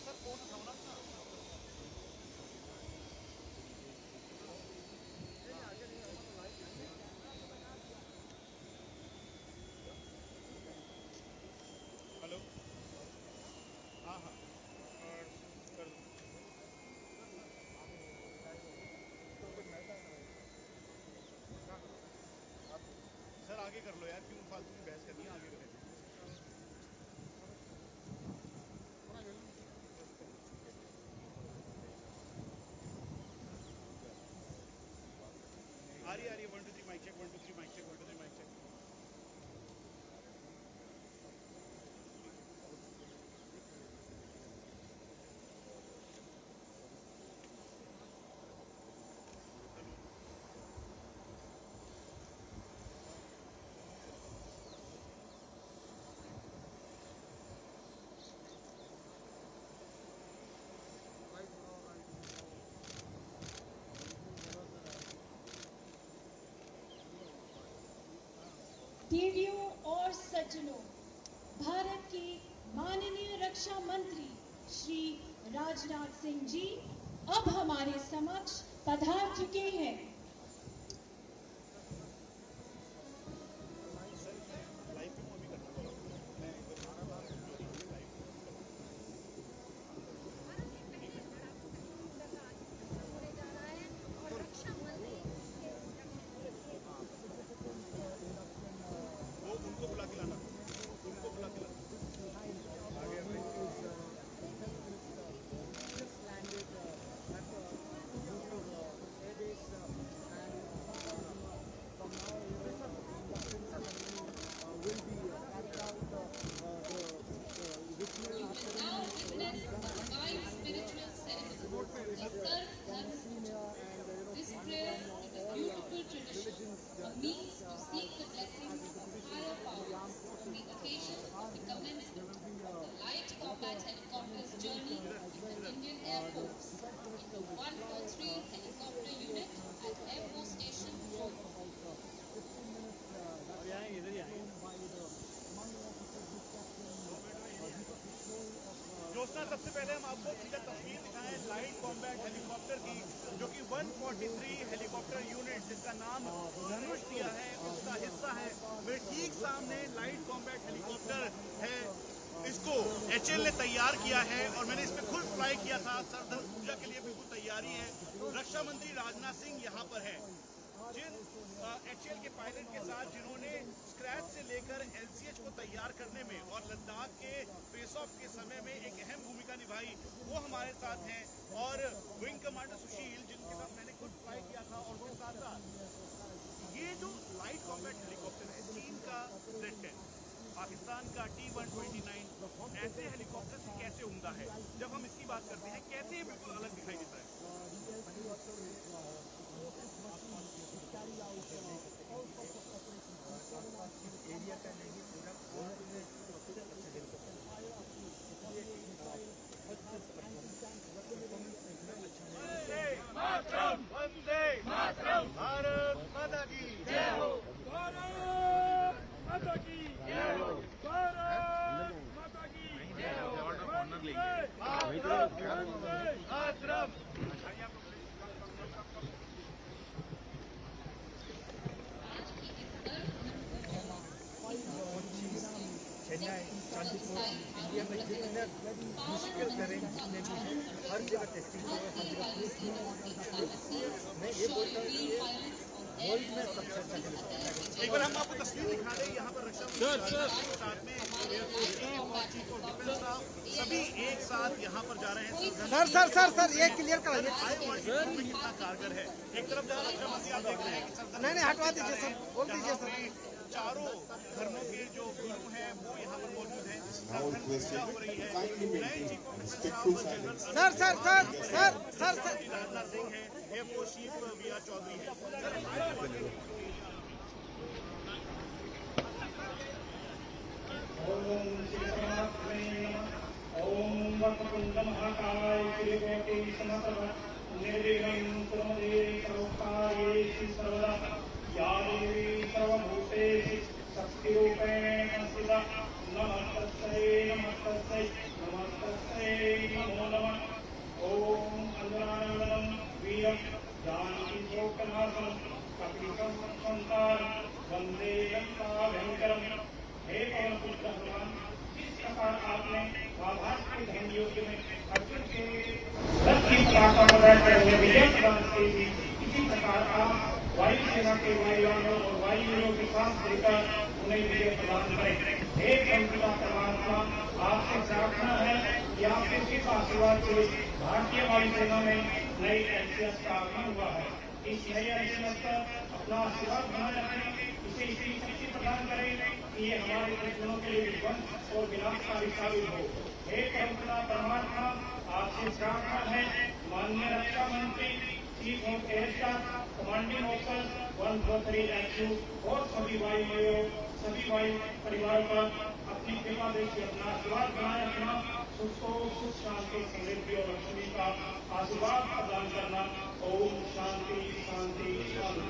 Hello, हाँ हाँ, और कर दो सर, आगे कर लो यार, क्यों फालतू की बहस करनी है, आगे करें। आ रही है 1 2 3 mic check, 1 2 3 mic check, 1 2 3 mic check. देवियों और सज्जनों, भारत के माननीय रक्षा मंत्री श्री राजनाथ सिंह जी अब हमारे समक्ष पधार चुके हैं। उनको बुला के लाना, उनको बुला के लाना। This prayer is a beautiful tradition, a means to seek the blessings of higher powers on the occasion of the commencement of the light combat helicopters journey in the Indian Air Force in the 143 helicopter unit at Air Force Station Jodhpur. Joshna, सबसे पहले हम आपको सीधा तस्वीर दिखाएं light combat helicopter की, जो कि 143 हेलीकॉप्टर यूनिट जिसका नाम धनुष दिया है उसका हिस्सा है। मेरे ठीक सामने लाइट कॉम्बैट हेलीकॉप्टर है, इसको एचएल ने तैयार किया है और मैंने इस पर खुद फ्लाई किया था। सरदर्द पूजा के लिए बिल्कुल तैयारी है। रक्षा मंत्री राजनाथ सिंह यहाँ पर है, जिन एचएल के पायलट के साथ जिन्होंने स्क्रैच से लेकर एलसीएच को तैयार करने में और लद्दाख के फेस ऑफ के समय में एक अहम भूमिका निभाई, वो हमारे साथ हैं। और विंग कमांडर सुशील, जिनके साथ मैंने खुद फ्लाई किया था, और उसके साथ साथ ये जो लाइट कॉम्बैट हेलीकॉप्टर है, चीन का Z10, पाकिस्तान का T-129, ऐसे हेलीकॉप्टर से कैसे उमदा है। जब हम इसकी बात करते हैं, कैसे ये बिल्कुल अलग दिखाई देता है। वंदे मातरम, भारत माता की जय हो, भारत माता की जय हो, भारत माता की जय हो, वंदे मातरम। चेन्नई, जोधपुर, इंडिया में जितने मुश्किल करें, जितने भी हर जगह टेस्टिंग हो, हर जगह प्रूफ हो। मैं ये बोलता हूँ कि ये वर्ल्ड में सबसे अच्छा हेलीकॉप्टर। एक बार हम आपको तस्वीर दिखा दें, यहाँ पर रक्षा मंत्री साथ में एयरफोर्स चीफ और चीफ ऑफ डिफेंस स्टाफ सभी एक साथ यहाँ पर जा रहे हैं। सर ये क्लियर कराइए। कितना कारगर है। एक तरफ जहाँ रक्षा मंत्री आप देख रहे हैं, नहीं हटवा दीजिए सर, बोल दीजिए सर। चारों धर्मों के जो गुरु हैं वो यहाँ पर मौजूद हैं। पूजा हो रही है। नए chief of defence staff sir Rajnath Singh है, एयरफोर्स चीफ VR चौधरी है। ओम वक्रतुंड महाकाय सूर्यकोटि समप्रभ निर्विघ्नं कुरुते सर्वकार्येषु सर्वदा या देवी सर्वभूतेषु शक्तिरूपेण संस्थिता। नमस्तस्यै नमस्तस्यै नमस्तस्यै नमो जानकी शोकनाशनम कपिशं संसार वंदे लंका भयंकरम। हे पवन पुत्र हनुमान, जिस प्रकार आपने महाभारत के धर्म युद्ध में अर्जुन के रथ की पताका बढ़ाकर उन्हें विजय प्रदान की थी, इसी प्रकार आप वायु सेना के वायुयानों और वायुयों के साथ देकर उन्हें विजय प्रदान करें। हे परमपिता परमात्मा, आपसे प्रार्थना है कि आपके सिर्फ आशीर्वाद से भारतीय वायुसेना में नई एचसीएस का आगमन हुआ है। इस नई एचसीएस पर अपना आशीर्वाद बनाए रखें, इसे इतनी शक्ति प्रदान करें कि ये हमारे दुश्मनों के लिए विध्वंस और विनाशकारी साबित हो। हे परमपिता परमात्मा, आपसे प्रार्थना है माननीय रक्षा मंत्री chief of air staff commanding officer 143 HQ और सभी वायु परिवारों पर अपनी कृपा दृष्टि अपना आशीर्वाद बनाए रखना, सुख शांति समृद्धि और लक्ष्मी का आशीर्वाद प्रदान करना। ओम शांति शांति शांति।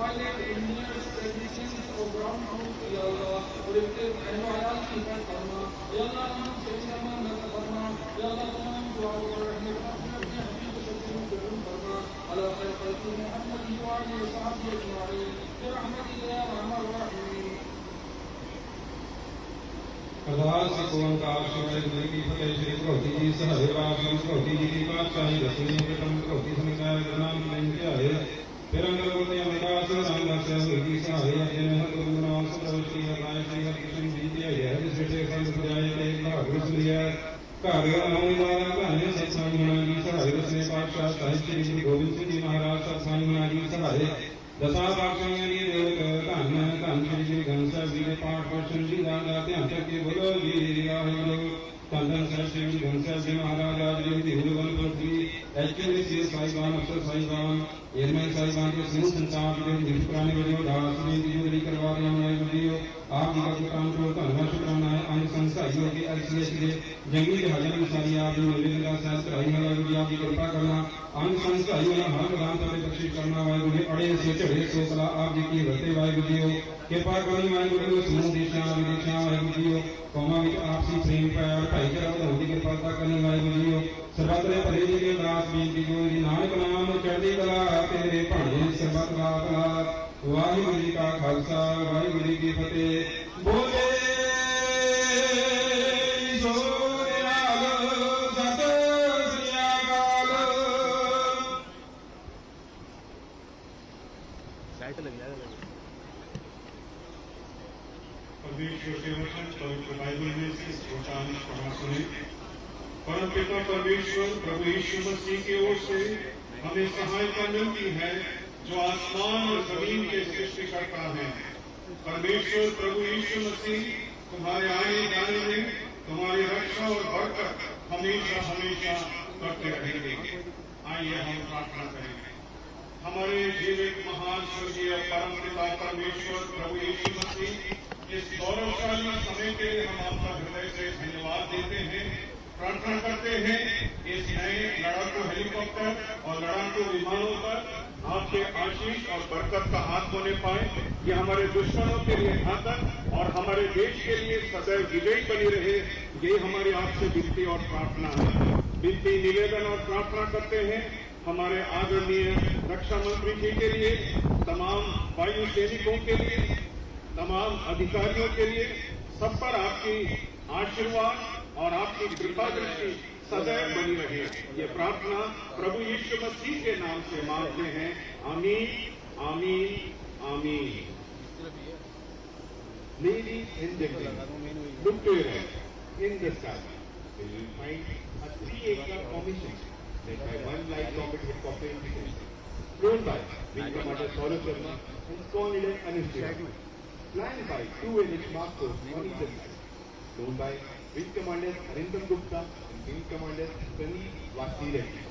violate the numerous traditions of wrong truth, Ya Allah, predictive and morality by karma. Ya Allah, हम सच्चाई में करना, Ya Allah, तमाम दुआओं और रहने का अपने हबीब सच्चे में कबूल करना। अल्लाह खैर खल्क़ मोहम्मद व आलिहि व सहाबिहि अजमाइन बिरहमतिक या अरहमर राहिमीन। आधार से ओंकार शिवाय गुरु की फतेह। श्री भगवती जी सहाय बाबू भगवती जी की पातशाही रसोइयों के क्रम भगवती समुदाय नाम लेंगे आए फिर अंदर बोलते अमिताभ से रामदास की सहाय जिन्हें गुरु नाम श्री हरनाय श्री हरिकृष्ण जी की है जिस बेटे संत सजाए के भागवत सुनिया घर नौवार कहने सत्संग मना जी सहाय रसने पातशाह साहिब श्री गुरु गोविंद सिंह जी महाराज सत्संग मना जी सहाय दसा पातशाहियों की देवत धन धन श्री श्री घन साहब जी के पाठ प्रश्न जी दादा ध्यान करके बोलो जी वाहिगुरु धन धन श्री श्री घन साहब जी महाराज आज जी देववन पृथ्वी एक्चुअली श्री साईबान अफसर साईबान एयरमैन साईबान के सिंह संचार के दिल पुराने वीडियो दास ने जुगली करवा रहे हैं वीडियो आप जी का काम को धन्यवाद शुक्राना है अन्य संस्थाइयों के एलसीएस के जंगी जहाजों में सारी आप मेरे का साथ कराई है वीडियो आप की कृपा करना अन्य संस्थाइयों ने हर प्रदान करने बख्शिश करना वाहिगुरु अड़े से चढ़े से सला आप जी की रहते वाहिगुरु कृपा करनी वाहिगुरु समूह देशा विदेशा वाहिगुरु कौमा विच आपसी प्रेम प्यार भाईचारा बढ़ाने की कृपा करनी वाहिगुरु सर्वत्र भले जी के दास बेनती जो नानक नाम चढ़ती कला तेरे भाणे सर्बत ला कला। वाहिगुरु जी का खालसा वाहिगुरु जी की फतेह। बोले सो निहाल सत श्री अकाल। परमेश्वर के वचन पवित्र बाइबल में से वचन पढ़ना सुने। परमपिता परमेश्वर प्रभु यीशु मसीह की ओर से हमें सहायता मिलती है जो आसमान और जमीन के सृष्टिकर्ता हैं। परमेश्वर प्रभु यीशु मसीह तुम्हारे आने जाने में तुम्हारी रक्षा और बरकत हमेशा हमेशा करते रहेंगे। आइए हम प्रार्थना करेंगे। हमारे जीवित महान स्वर्गीय परमपिता परमेश्वर प्रभु यीशु मसीह इस गौरवशाली समय के लिए हम आपका हृदय से धन्यवाद देते हैं। प्रार्थना करते हैं इस नए लड़ाकू हेलीकॉप्टर और लड़ाकू विमानों पर आपके आशीष और बरकत का हाथ होने पाए। ये हमारे दुश्मनों के लिए घातक और हमारे देश के लिए सदैव विजयी बनी रहे। ये हमारी आपसे विनती और प्रार्थना है। विनती निवेदन और प्रार्थना करते हैं हमारे आदरणीय रक्षा मंत्री जी के लिए, तमाम वायु सैनिकों के लिए, तमाम अधिकारियों के लिए, सब पर आपकी आशीर्वाद और आपकी कृपा दृष्टि सदैव बनी रहे। ये प्रार्थना प्रभु यीशु मसीह के नाम से मांगते हैं। आमीन, आमीन, आमीन। Ladies and gentlemen, look to your right. In the sky, you will find a 3-acre formation led by one light combat helicopter incident, flown by Wing Commander Saurabh Sharma and Co-Leader Anush, flying by 2 NH Mark 4 on either side, flown by Wing Commander Arindam Gupta and Wing Commander Praneet Vasireddy.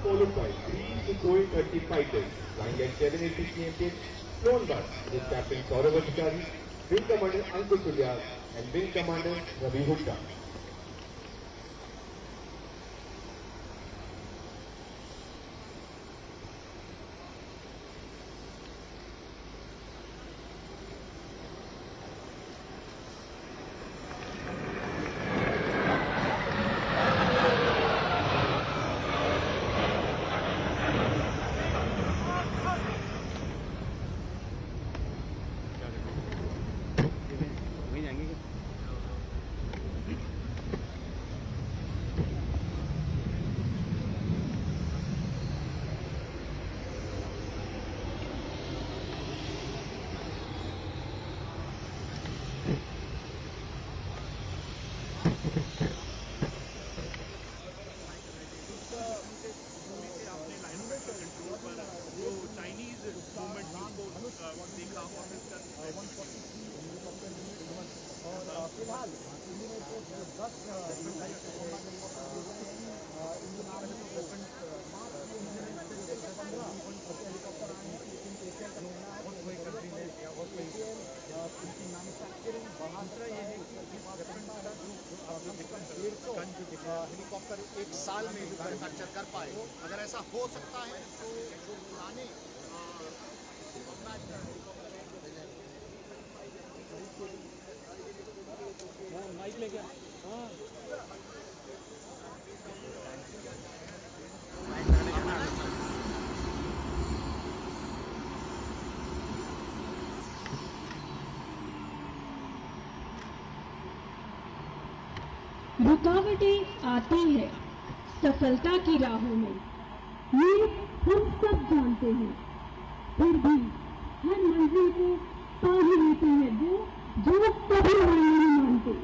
Followed by 3 Sukhoi 30 fighters flying at 780 km, flown by with Captain Saurabh Adhikari, Wing Commander Ankush Ulyar and Wing Commander Ravi Hooda. Helicopter एक साल में manufacture कर पाए, अगर ऐसा हो सकता है तो जो पुराने माइक लेके रुकावटें आती हैं सफलता की राहों में, ये हम सब जानते हैं, फिर भी हर मंजिल को पा ही लेते हैं वो जो कभी नहीं मानते।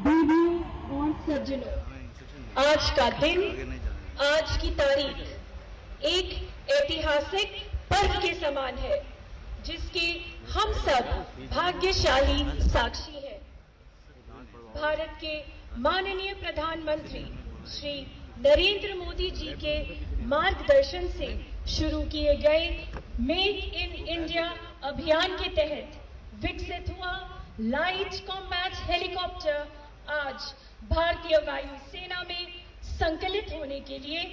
देवियों और सज्जनों, आज का दिन, आज की तारीख एक ऐतिहासिक पर्व के समान है, जिसके हम सब भाग्यशाली साक्षी हैं। भारत के माननीय प्रधानमंत्री श्री नरेंद्र मोदी जी के मार्गदर्शन से शुरू किए गए मेक इन इंडिया अभियान के तहत विकसित हुआ लाइट कॉम्बैट हेलीकॉप्टर आज भारतीय वायु सेना में संकलित होने के लिए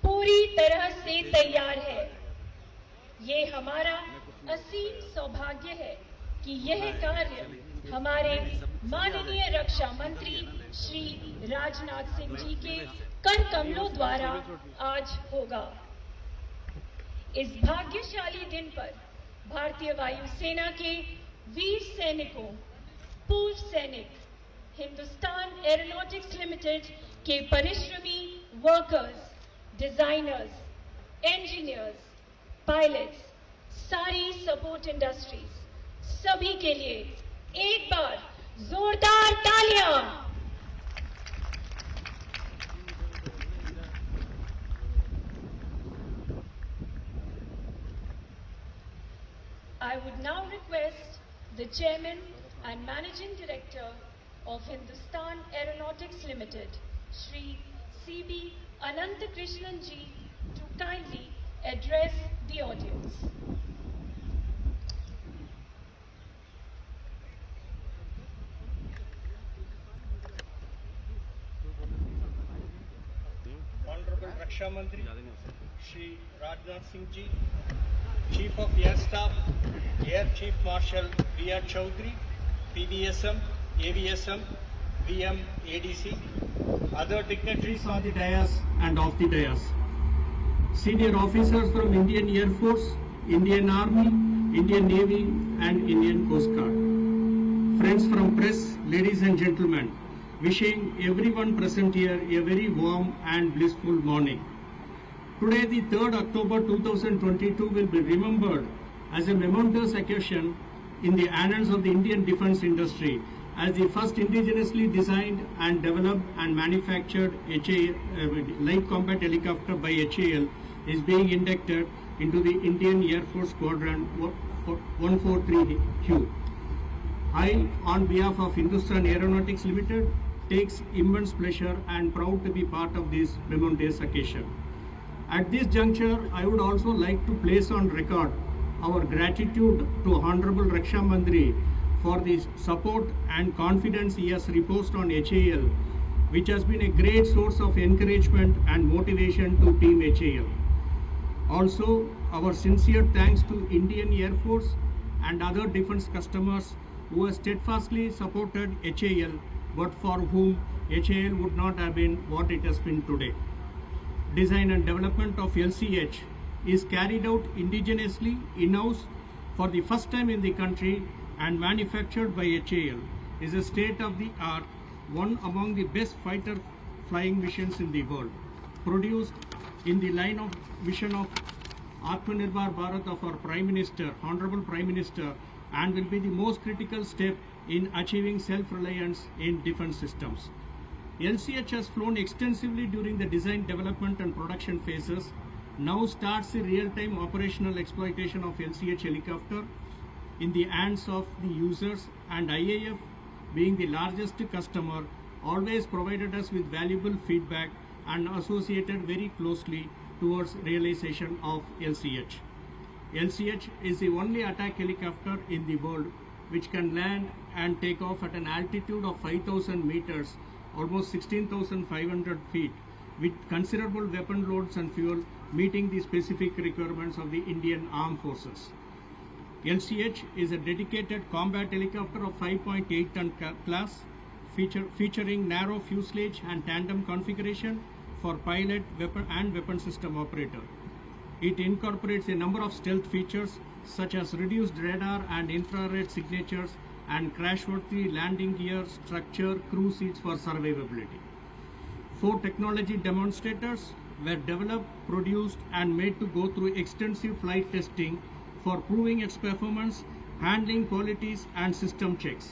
पूरी तरह से तैयार है। ये हमारा असीम सौभाग्य है कि यह कार्य हमारे माननीय रक्षा मंत्री श्री राजनाथ सिंह जी के कर कमलों द्वारा आज होगा। इस भाग्यशाली दिन पर भारतीय वायु सेना के वीर सैनिकों, पूर्व सैनिक, हिंदुस्तान एरोनॉटिक्स लिमिटेड के परिश्रमी वर्कर्स, डिजाइनर्स, इंजीनियर्स, पायलट्स, सारी सपोर्ट इंडस्ट्रीज, सभी के लिए एक बार जोरदार तालियां। I would now request the Chairman and Managing Director of Hindustan Aeronautics Limited, Shri C.B. Ananthakrishnan ji, to kindly address the audience. Raksha Mantri, Shri Rajnath Singh Ji, Chief of Air Staff, Air Chief Marshal B.R. Chaudhary, PVSM, AVSM, VM, ADC, other dignitaries on the dais and off the dais, senior officers from Indian Air Force, Indian Army, Indian Navy and Indian Coast Guard. Friends from press, ladies and gentlemen, wishing everyone present here a very warm and blissful morning. Today, the 3rd October 2022 will be remembered as a momentous occasion in the annals of the Indian defence industry, as the first indigenously designed and developed and manufactured light combat helicopter by HAL is being inducted into the Indian Air Force Squadron 143Q. I, on behalf of Hindustan Aeronautics Limited, takes immense pleasure and proud to be part of this momentous occasion. At this juncture, I would also like to place on record our gratitude to Honorable Raksha Mantri for the support and confidence he has reposed on HAL, which has been a great source of encouragement and motivation to Team HAL. Also, our sincere thanks to Indian Air Force and other defence customers who have steadfastly supported HAL, but for whom HAL would not have been what it has been today. Design and development of LCH is carried out indigenously in-house for the first time in the country and manufactured by HAL. Is a state-of-the-art, one among the best fighter flying machines in the world, produced in the line of vision of Atmanirbhar Bharat of our Prime Minister, Honorable Prime Minister, and will be the most critical step in achieving self-reliance in defence systems. LCH has flown extensively during the design, development and production phases. Now starts the real-time operational exploitation of LCH helicopter in the hands of the users, and IAF, being the largest customer, always provided us with valuable feedback and associated very closely towards realization of LCH. LCH is the only attack helicopter in the world which can land and take off at an altitude of 5,000 meters, almost 16,500 feet, with considerable weapon loads and fuel, meeting the specific requirements of the Indian Armed Forces. LCH is a dedicated combat helicopter of 5.8 ton class, featuring narrow fuselage and tandem configuration for pilot, weapon system operator. It incorporates a number of stealth features such as reduced radar and infrared signatures and crashworthy landing gear structure, crew seats for survivability. 4 technology demonstrators were developed, produced and made to go through extensive flight testing for proving its performance, handling qualities and system checks.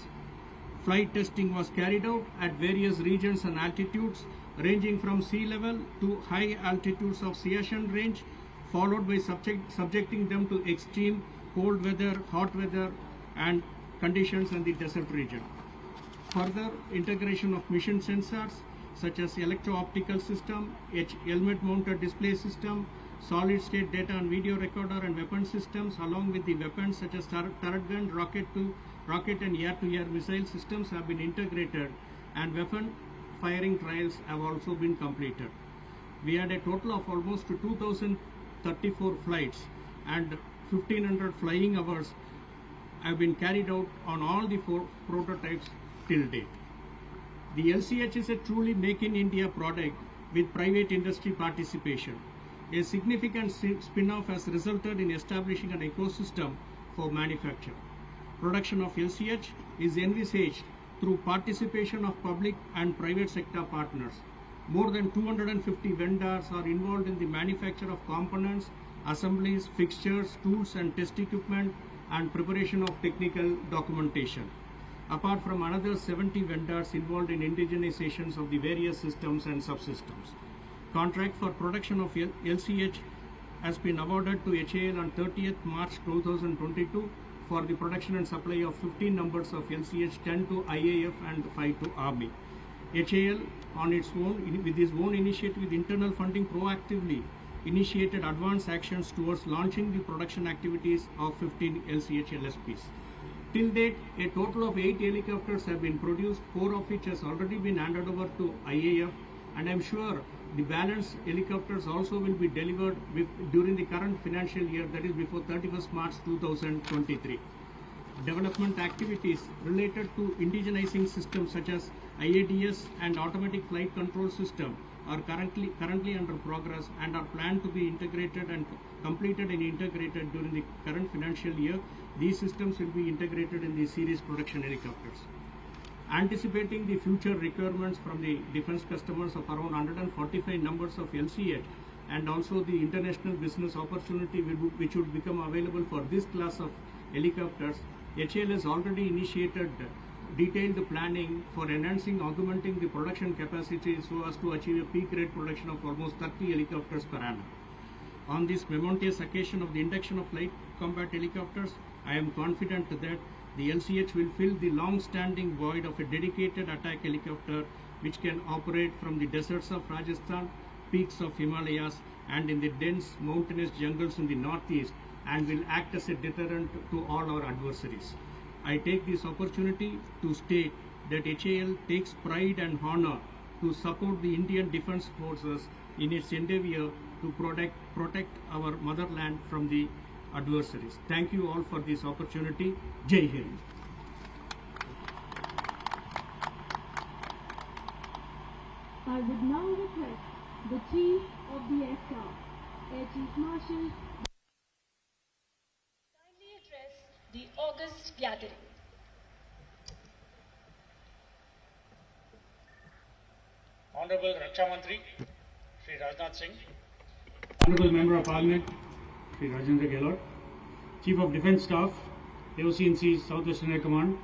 Flight testing was carried out at various regions and altitudes ranging from sea level to high altitudes of Siachen range, followed by subjecting them to extreme cold weather, hot weather and conditions in the desert region. Further, integration of mission sensors such as electro-optical system, helmet-mounted display system, solid-state data and video recorder and weapon systems, along with the weapons such as turret gun, rocket and air-to-air missile systems have been integrated, and weapon firing trials have also been completed. We had a total of almost 2,034 flights and 1,500 flying hours have been carried out on all the 4 prototypes till date. The LCH is a truly Make in India product with private industry participation. A significant spin-off has resulted in establishing an ecosystem for manufacture. Production of LCH is envisaged through participation of public and private sector partners. More than 250 vendors are involved in the manufacture of components, assemblies, fixtures, tools and test equipment and preparation of technical documentation. Apart from another 70 vendors involved in indigenizations of the various systems and subsystems. Contract for production of LCH has been awarded to HAL on 30th March 2022 for the production and supply of 15 numbers of LCH, 10 to IAF and 5 to Army. HAL on its own, with its own initiative with internal funding, proactively initiated advanced actions towards launching the production activities of 15 LCH LSPs. Till date, a total of 8 helicopters have been produced, 4 of which has already been handed over to IAF, and I am sure The balance helicopters also will be delivered during the current financial year, that is before 31st March 2023. Development activities related to indigenizing systems such as IADS and automatic flight control system are currently under progress and are planned to be integrated and completed and integrated during the current financial year. These systems will be integrated in the series production helicopters. Anticipating the future requirements from the defense customers of around 145 numbers of LCH and also the international business opportunity which would become available for this class of helicopters, HAL has already initiated detailed planning for enhancing, augmenting the production capacity so as to achieve a peak rate production of almost 30 helicopters per annum. On this momentous occasion of the induction of light combat helicopters, I am confident that the LCH will fill the long-standing void of a dedicated attack helicopter which can operate from the deserts of Rajasthan, peaks of Himalayas and in the dense mountainous jungles in the northeast, and will act as a deterrent to all our adversaries. I take this opportunity to state that HAL takes pride and honor to support the Indian Defence Forces in its endeavour to protect our motherland from the adversaries. Thank you all for this opportunity. Jai Hind. I would now request the Chief of the Air Staff, Air Chief Marshal, kindly address the August gathering. Honorable Raksha Mantri, Shri Rajnath Singh. Honorable Member of Parliament, Shri Rajendra Gehlot, Chief of Defence Staff, AOC&C South Western Air Command,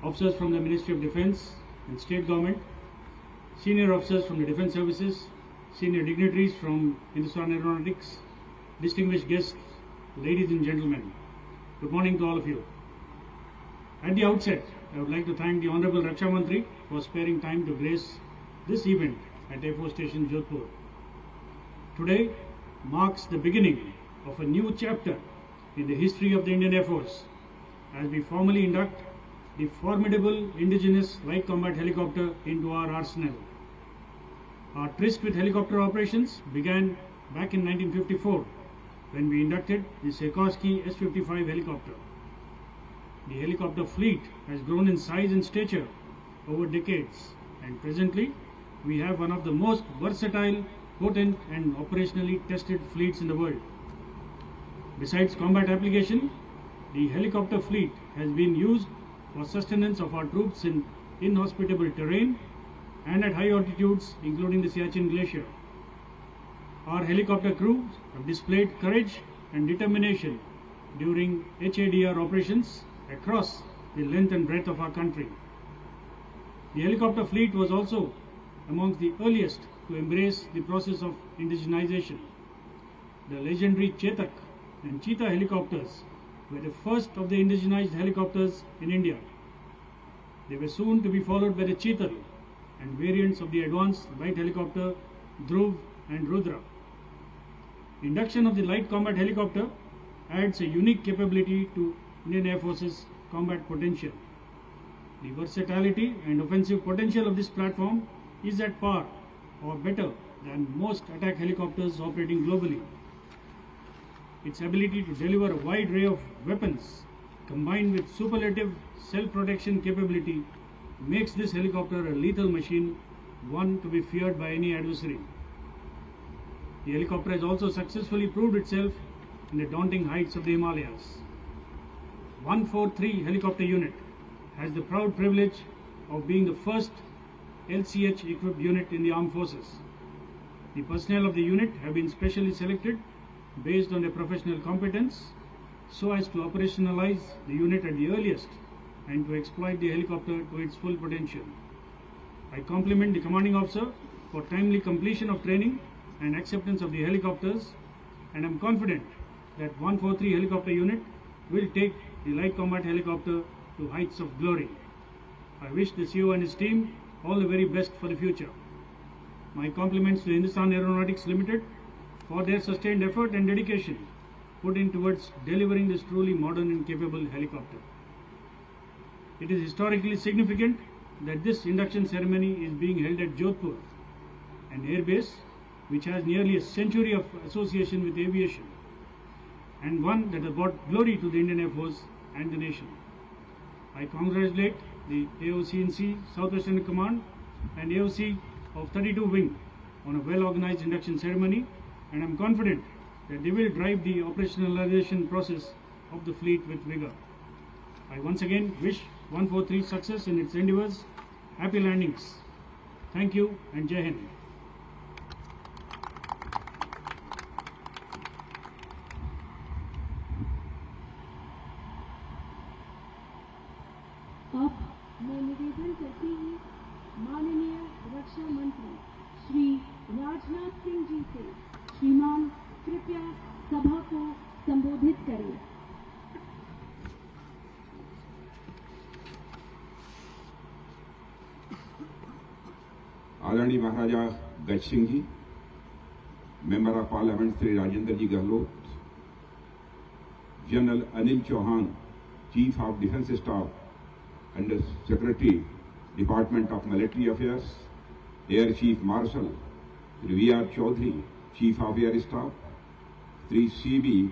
officers from the Ministry of Defence and State Government, senior officers from the Defence Services, senior dignitaries from Hindustan Aeronautics, distinguished guests, ladies and gentlemen, good morning to all of you. At the outset, I would like to thank the Honorable Raksha Mantri for sparing time to grace this event at Air Force Station Jodhpur. Today marks the beginning of a new chapter in the history of the Indian Air Force as we formally induct the formidable indigenous light combat helicopter into our arsenal. Our tryst with helicopter operations began back in 1954 when we inducted the Sikorsky S-55 helicopter. The helicopter fleet has grown in size and stature over decades, and presently we have one of the most versatile, potent and operationally tested fleets in the world. Besides combat application, the helicopter fleet has been used for sustenance of our troops in inhospitable terrain and at high altitudes, including the Siachen Glacier. Our helicopter crews have displayed courage and determination during HADR operations across the length and breadth of our country. The helicopter fleet was also amongst the earliest to embrace the process of indigenization. The legendary Chetak and Cheetah helicopters were the first of the indigenized helicopters in India. They were soon to be followed by the Cheetal and variants of the advanced light helicopter Dhruv and Rudra. Induction of the light combat helicopter adds a unique capability to Indian Air Force's combat potential. The versatility and offensive potential of this platform is at par or better than most attack helicopters operating globally. Its ability to deliver a wide array of weapons combined with superlative self-protection capability makes this helicopter a lethal machine, one to be feared by any adversary. The helicopter has also successfully proved itself in the daunting heights of the Himalayas. 143 helicopter unit has the proud privilege of being the first LCH equipped unit in the armed forces. The personnel of the unit have been specially selected based on their professional competence so as to operationalize the unit at the earliest and to exploit the helicopter to its full potential. I compliment the commanding officer for timely completion of training and acceptance of the helicopters, and I am confident that 143 helicopter unit will take the light combat helicopter to heights of glory. I wish the CEO and his team all the very best for the future. My compliments to Hindustan Aeronautics Limited for their sustained effort and dedication put in towards delivering this truly modern and capable helicopter. It is historically significant that this induction ceremony is being held at Jodhpur, an air base which has nearly a century of association with aviation, and one that has brought glory to the Indian Air Force and the nation. I congratulate the AOC&C Southwestern Command and AOC of 32 Wing on a well-organized induction ceremony, and I am confident that they will drive the operationalization process of the fleet with vigor. I once again wish 143 success in its endeavors. Happy landings. Thank you and Jai Hind. अब मैं निवेदन करती हूँ माननीय रक्षा मंत्री श्री राजनाथ सिंह जी से, श्रीमान कृपया सभा को संबोधित करें। आदरणीय Maharaja Gaj Singh ji, member of parliament Shri Rajendra ji Gehlot, general Anil Chauhan, chief of defence staff Under Secretary, Department of Military Affairs, Air Chief Marshal Sri V.R. Chaudhary, Chief of Air Staff, Sri C.B.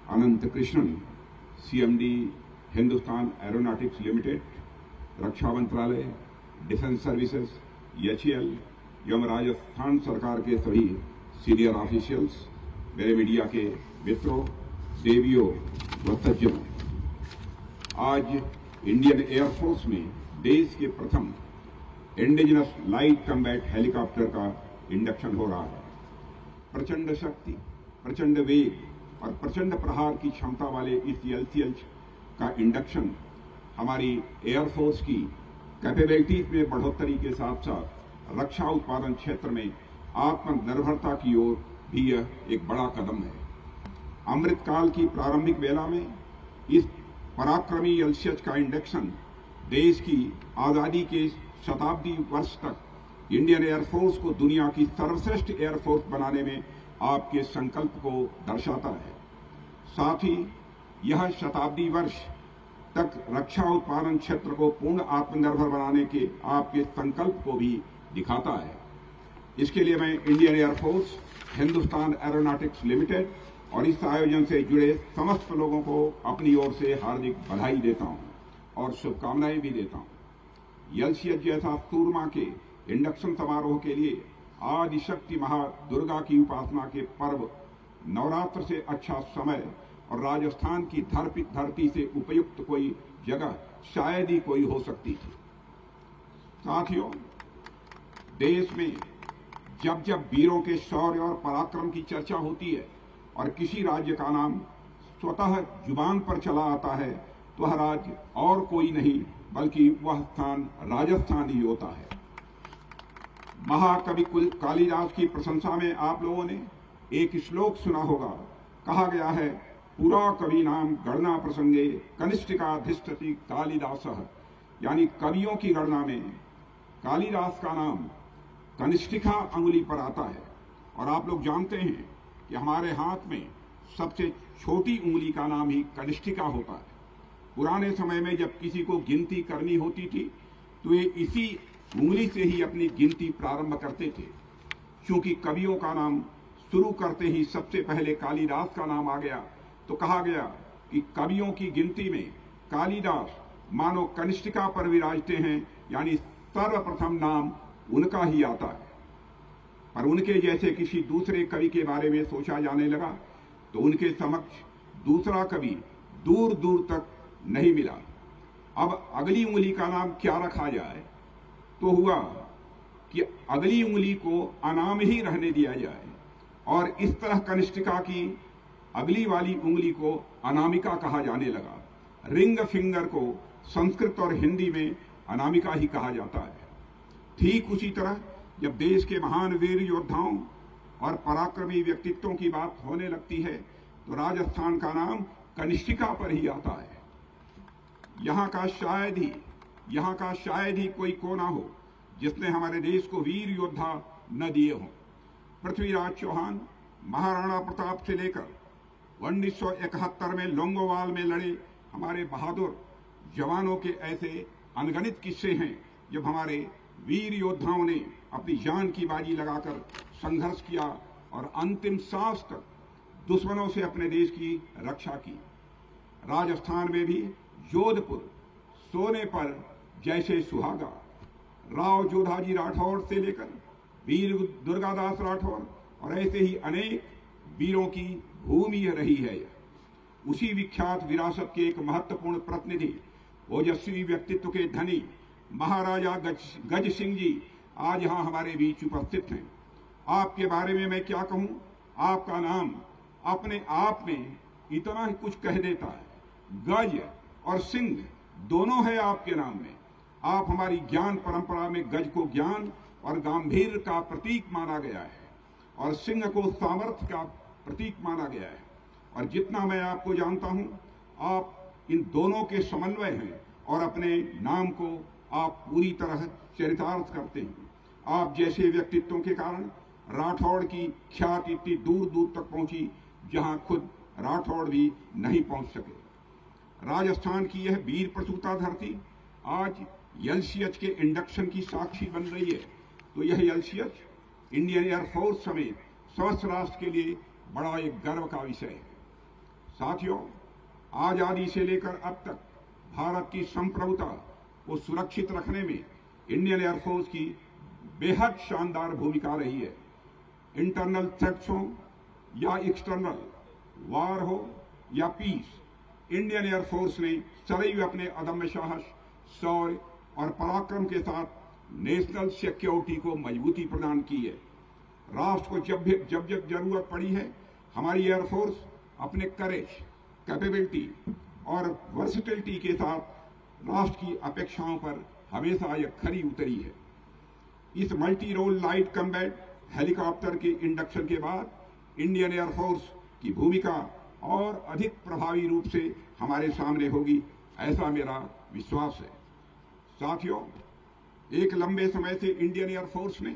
Anant Krishnan, CMD, Hindustan Aeronautics Limited, रक्षा मंत्रालय, defence services, HAL एवं राजस्थान सरकार के सभी senior officials, मेरे media के मित्रों, देवियों व सज्जनों, आज इंडियन एयरफोर्स में देश के प्रथम इंडिजिनस लाइट कम्बैट हेलीकॉप्टर का इंडक्शन हो रहा है। प्रचंड शक्ति, प्रचंड वेग और प्रचंड प्रहार की क्षमता वाले इस LCH का इंडक्शन हमारी एयरफोर्स की कैपेबिलिटीज में बढ़ोतरी के साथ साथ रक्षा उत्पादन क्षेत्र में आत्मनिर्भरता की ओर भी यह एक बड़ा कदम है। अमृतकाल की प्रारंभिक वेला में इस पराक्रमी LCH का इंडक्शन देश की आजादी के शताब्दी वर्ष तक इंडियन एयरफोर्स को दुनिया की सर्वश्रेष्ठ एयरफोर्स बनाने में आपके संकल्प को दर्शाता है। साथ ही यह शताब्दी वर्ष तक रक्षा उत्पादन क्षेत्र को पूर्ण आत्मनिर्भर बनाने के आपके संकल्प को भी दिखाता है। इसके लिए मैं Indian air force, Hindustan aeronautics limited और इस आयोजन से जुड़े समस्त लोगों को अपनी ओर से हार्दिक बधाई देता हूं और शुभकामनाएं भी देता हूं। LCH जैसा सूरमा के इंडक्शन समारोह के लिए आदिशक्ति महादुर्गा की उपासना के पर्व नवरात्र से अच्छा समय और राजस्थान की धरती से उपयुक्त कोई जगह शायद ही कोई हो सकती थी। साथियों, देश में जब जब वीरों के शौर्य और पराक्रम की चर्चा होती है और किसी राज्य का नाम स्वतः जुबान पर चला आता है तो वह राज्य और कोई नहीं बल्कि वह स्थान राजस्थान ही होता है। महाकवि कालिदास की प्रशंसा में आप लोगों ने एक श्लोक सुना होगा। कहा गया है, पुरा कवि नाम गणना प्रसंगे कनिष्ठिकाधिष्ठति कालिदासः, यानी कवियों की गणना में कालिदास का नाम कनिष्ठिका अंगुली पर आता है। और आप लोग जानते हैं कि हमारे हाथ में सबसे छोटी उंगली का नाम ही कनिष्ठिका होता है। पुराने समय में जब किसी को गिनती करनी होती थी तो ये इसी उंगली से ही अपनी गिनती प्रारंभ करते थे। क्योंकि कवियों का नाम शुरू करते ही सबसे पहले कालिदास का नाम आ गया तो कहा गया कि कवियों की गिनती में कालिदास मानो कनिष्ठिका पर विराजते हैं, यानी सर्वप्रथम नाम उनका ही आता है। पर उनके जैसे किसी दूसरे कवि के बारे में सोचा जाने लगा तो उनके समक्ष दूसरा कवि दूर दूर तक नहीं मिला। अब अगली उंगली का नाम क्या रखा जाए, तो हुआ कि अगली उंगली को अनाम ही रहने दिया जाए और इस तरह कनिष्ठिका की अगली वाली उंगली को अनामिका कहा जाने लगा। रिंग फिंगर को संस्कृत और हिंदी में अनामिका ही कहा जाता है। ठीक उसी तरह जब देश के महान वीर योद्धाओं और पराक्रमी व्यक्तित्वों की बात होने लगती है तो राजस्थान का नाम कनिष्ठिका पर ही आता है। यहाँ का शायद ही कोई कोना हो जिसने हमारे देश को वीर योद्धा न दिए हों। पृथ्वीराज चौहान, महाराणा प्रताप से लेकर 1971 में लोंगोवाल में लड़े हमारे बहादुर जवानों के ऐसे अनगणित किस्से हैं जब हमारे वीर योद्धाओं ने अपनी जान की बाजी लगाकर संघर्ष किया और अंतिम सांस तक दुश्मनों से अपने देश की रक्षा की। राजस्थान में भी जोधपुर सोने पर जैसे सुहागा, राव जोधाजी राठौड़ से लेकर वीर दुर्गादास राठौड़ और ऐसे ही अनेक वीरों की भूमि रही है। उसी विख्यात विरासत के एक महत्वपूर्ण प्रतिनिधि, ओजस्वी व्यक्तित्व के धनी महाराजा गज सिंह जी आज यहाँ हमारे बीच उपस्थित हैं। आपके बारे में मैं क्या कहूँ, आपका नाम अपने आप में इतना ही कुछ कह देता है। गज और सिंह दोनों है आपके नाम में। आप हमारी ज्ञान परंपरा में गज को ज्ञान और गंभीर का प्रतीक माना गया है और सिंह को सामर्थ्य का प्रतीक माना गया है। और जितना मैं आपको जानता हूं, आप इन दोनों के समन्वय हैं और अपने नाम को आप पूरी तरह चरितार्थ करते हैं। आप जैसे व्यक्तित्वों के कारण राठौड़ की ख्याति इतनी दूर दूर तक पहुंची जहां खुद राठौड़ भी नहीं पहुंच सके। राजस्थान की यह वीर प्रसूता धरती आज एलसीएच के इंडक्शन की साक्षी बन रही है, तो यह एलसीएच इंडियन एयरफोर्स समेत समस्त राष्ट्र के लिए बड़ा एक गर्व का विषय है। साथियों, आजादी से लेकर अब तक भारत की संप्रभुता को सुरक्षित रखने में इंडियन एयरफोर्स की बेहद शानदार भूमिका रही है। इंटरनल थ्रेट्स हो या एक्सटर्नल, वार हो या पीस, इंडियन एयरफोर्स ने सदैव अपने अदम्य साहस, शौर्य और पराक्रम के साथ नेशनल सिक्योरिटी को मजबूती प्रदान की है। राष्ट्र को जब जरूरत पड़ी है, हमारी एयरफोर्स अपने करेज, कैपेबिलिटी और वर्सिटिलिटी के साथ राष्ट्र की अपेक्षाओं पर हमेशा यह खरी उतरी है। इस multi role light combat helicopter के इंडक्शन के बाद इंडियन एयरफोर्स की भूमिका और अधिक प्रभावी रूप से हमारे सामने होगी, ऐसा मेरा विश्वास है। साथियों, एक लंबे समय से इंडियन एयरफोर्स ने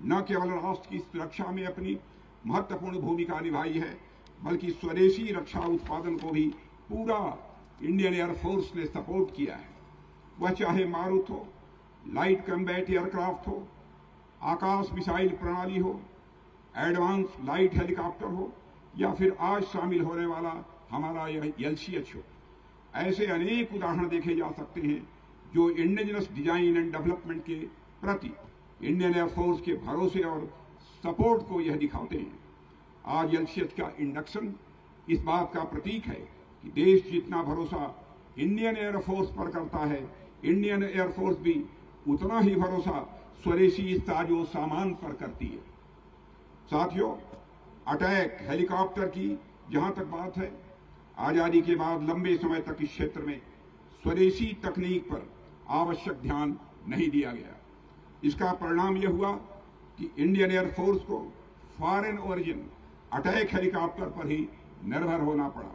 न केवल राष्ट्र की सुरक्षा में अपनी महत्वपूर्ण भूमिका निभाई है, बल्कि स्वदेशी रक्षा उत्पादन को भी पूरा इंडियन एयरफोर्स ने सपोर्ट किया है। वह चाहे मारुत हो, लाइट कम्बैट एयरक्राफ्ट हो, आकाश मिसाइल प्रणाली हो, एडवांस लाइट हेलीकॉप्टर हो या फिर आज शामिल होने वाला हमारा यह एलसीएच हो। ऐसे अनेक उदाहरण देखे जा सकते हैं जो इंडिजिनस डिजाइन एंड डेवलपमेंट के प्रति इंडियन एयरफोर्स के भरोसे और सपोर्ट को यह दिखाते हैं। आज एलसीएच का इंडक्शन इस बात का प्रतीक है कि देश जितना भरोसा इंडियन एयरफोर्स पर करता है, इंडियन एयरफोर्स भी उतना ही भरोसा स्वदेशी साजो सामान पर करती है। साथियों, अटैक हेलीकॉप्टर की जहां तक बात है, आजादी के बाद लंबे समय तक इस क्षेत्र में स्वदेशी तकनीक पर आवश्यक ध्यान नहीं दिया गया। इसका परिणाम यह हुआ कि इंडियन एयरफोर्स को फॉरेन ओरिजिन अटैक हेलीकॉप्टर पर ही निर्भर होना पड़ा।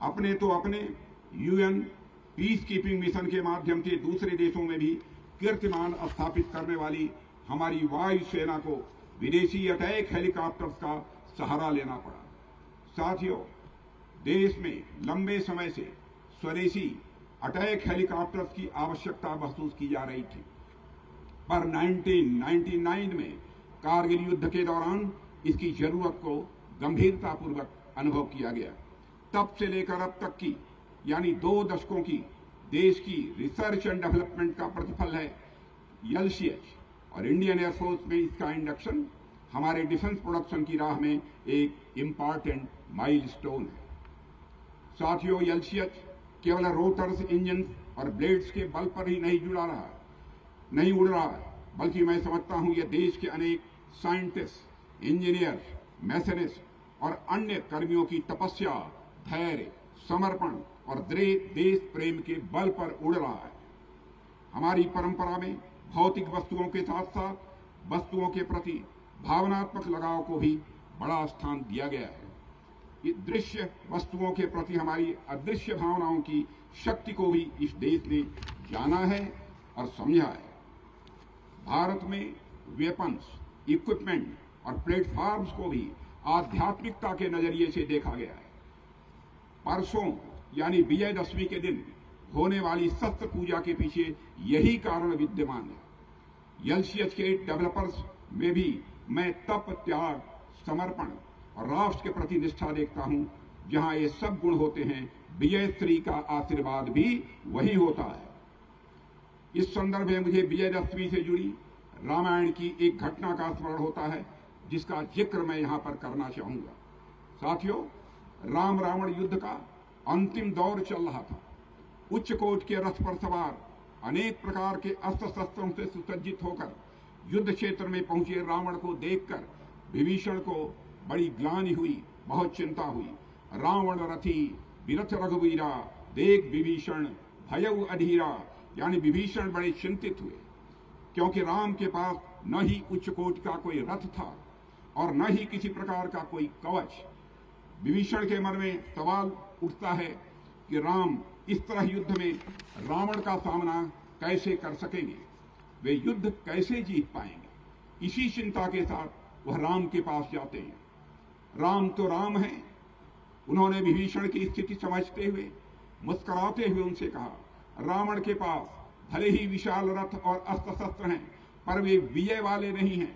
अपने यूएन पीस कीपिंग मिशन के माध्यम से दूसरे देशों में भी कीर्तिमान स्थापित करने वाली हमारी वायुसेना को विदेशी अटैक हेलीकॉप्टर्स का सहारा लेना पड़ा। साथियों, देश में लंबे समय से स्वदेशी अटैक हेलीकॉप्टर्स की आवश्यकता महसूस की जा रही थी, पर 1999 में कारगिल युद्ध के दौरान इसकी जरूरत को गंभीरतापूर्वक अनुभव किया गया। तब से लेकर अब तक की यानी 2 दशकों की देश की रिसर्च एंड डेवलपमेंट का प्रतिफल है एलसीएच, और इंडियन एयरफोर्स में इसका इंडक्शन हमारे डिफेंस प्रोडक्शन की राह में एक इम्पॉर्टेंट माइलस्टोन है। साथियों, एलसीएच केवल रोटर्स, इंजन और ब्लेड्स के बल पर ही नहीं उड़ रहा है, बल्कि मैं समझता हूं यह देश के अनेक साइंटिस्ट, इंजीनियर, मैथनिस्ट और अन्य कर्मियों की तपस्या, धैर्य, समर्पण और देश प्रेम के बल पर उड़ रहा है। हमारी परंपरा में भौतिक वस्तुओं के साथ साथ वस्तुओं के प्रति भावनात्मक लगाव को भी बड़ा स्थान दिया गया है। इस दृश्य वस्तुओं के प्रति हमारी अदृश्य भावनाओं की शक्ति को भी इस देश ने जाना है और समझा है। भारत में वेपन्स, इक्विपमेंट और प्लेटफॉर्म्स को भी आध्यात्मिकता के नजरिए से देखा गया है। परसों यानी विजयदशमी के दिन होने वाली शस्त्र पूजा के पीछे यही कारण विद्यमान है। एलसीएच के डेवलपर्स में भी मैं तप, त्याग, समर्पण और राष्ट्र के प्रति निष्ठा देखता हूं। जहां ये सब गुण होते हैं, विजयश्री का आशीर्वाद भी वही होता है। इस संदर्भ में मुझे विजयदशमी से जुड़ी रामायण की एक घटना का स्मरण होता है, जिसका जिक्र मैं यहां पर करना चाहूंगा। साथियों, राम रावण युद्ध का अंतिम दौर चल रहा था। उच्च कोट के रथ पर सवार अनेक प्रकार के अस्त्र शस्त्रों से सुसज्जित होकर युद्ध क्षेत्र में पहुंचे रावण को देखकर विभीषण को बड़ी ग्लानि हुई, बहुत चिंता हुई। रावण रथी विरथ रघुवीरा, देख विभीषण भयउ अधीरा, यानी विभीषण बड़े चिंतित हुए, क्योंकि राम के पास न ही उच्च कोट का कोई रथ था और न ही किसी प्रकार का कोई कवच। विभीषण के मन में सवाल उठता है कि राम इस तरह युद्ध में रावण का सामना कैसे कर सकेंगे, वे युद्ध कैसे जीत पाएंगे। इसी चिंता के साथ वह राम के पास जाते हैं। राम तो राम हैं। उन्होंने विभीषण की स्थिति समझते हुए मुस्कुराते हुए उनसे कहा, रावण के पास भले ही विशाल रथ और अस्त्र शस्त्र हैं, पर वे विजय वाले नहीं हैं।